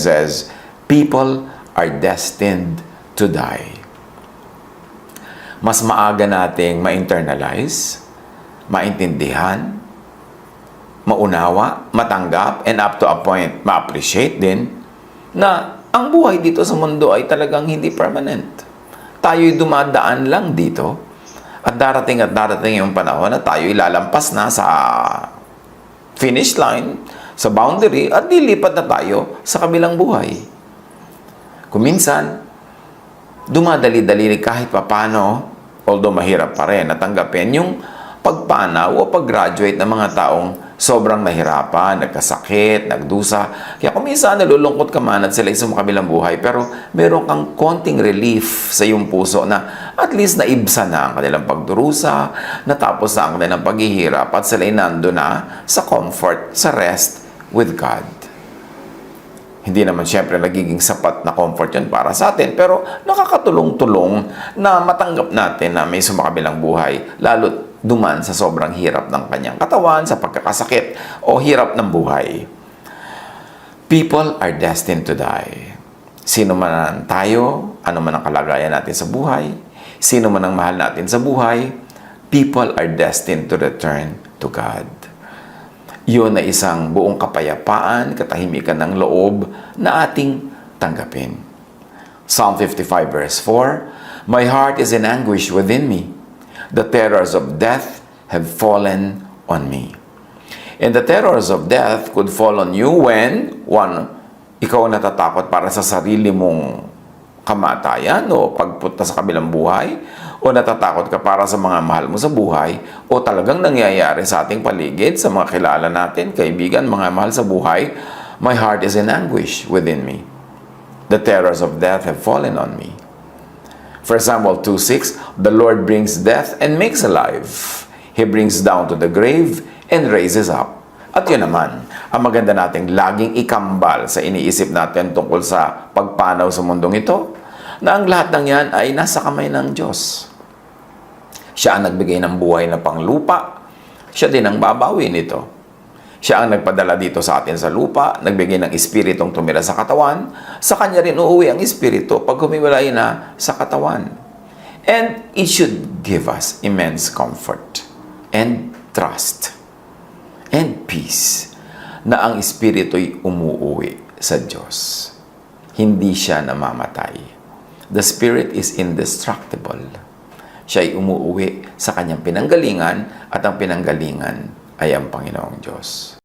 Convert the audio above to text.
says, people are destined to die. Mas maaga nating ma-internalize, maintindihan, maunawa, matanggap, and up to a point, ma-appreciate din na ang buhay dito sa mundo ay talagang hindi permanent. Tayo'y dumadaan lang dito at darating yung panahon na tayo'y lalampas na sa finish line, sa boundary, at lilipat na tayo sa kabilang buhay. Kung minsan, dumadali-dali kahit papano, although mahirap pa rin natanggapin yung pagpanaw o pag-graduate ng mga taong sobrang nahirapan, nagkasakit, nagdusa. Kaya kung minsan nalulungkot ka man at sila sa kabilang buhay, pero meron kang konting relief sa iyong puso na at least naibsa na ang kanilang pagdurusa, natapos na ang kanilang paghihirap at sila ay nando na sa comfort, sa rest with God. Hindi naman siyempre nagiging sapat na comfort yun para sa atin, pero nakakatulong-tulong na matanggap natin na may sumakabilang buhay, lalo't duman sa sobrang hirap ng kanyang katawan, sa pagkakasakit o hirap ng buhay. People are destined to die. Sino man tayo, ano man ang kalagayan natin sa buhay, sino man ang mahal natin sa buhay, people are destined to return to God. Yun na isang buong kapayapaan, katahimikan ng loob na ating tanggapin. Psalm 55 verse 4, My heart is in anguish within me. The terrors of death have fallen on me. And the terrors of death could fall on you when, one, ikaw natatakot para sa sarili mong kamatayan o pagpunta sa kabilang buhay, o natatakot ka para sa mga mahal mo sa buhay, o talagang nangyayari sa ating paligid, sa mga kilala natin, kaibigan, mga mahal sa buhay, my heart is in anguish within me. The terrors of death have fallen on me. 1 Samuel 2:6, the Lord brings death and makes alive. He brings down to the grave and raises up. At yun naman, ang maganda nating laging ikambal sa iniisip natin tungkol sa pagpanaw sa mundong ito, na ang lahat ng yan ay nasa kamay ng Diyos. Siya ang nagbigay ng buhay na panglupa. Siya din ang babawi nito. Siya ang nagpadala dito sa atin sa lupa, nagbigay ng espiritong tumira sa katawan. Sa Kanya rin uuwi ang espiritu pag humiwalay na sa katawan. And it should give us immense comfort and trust and peace na ang espiritu'y umuuwi sa Diyos. Hindi siya namamatay. The Spirit is indestructible. Siya ay umuuwi sa kanyang pinanggalingan at ang pinanggalingan ay ang Panginoong Diyos.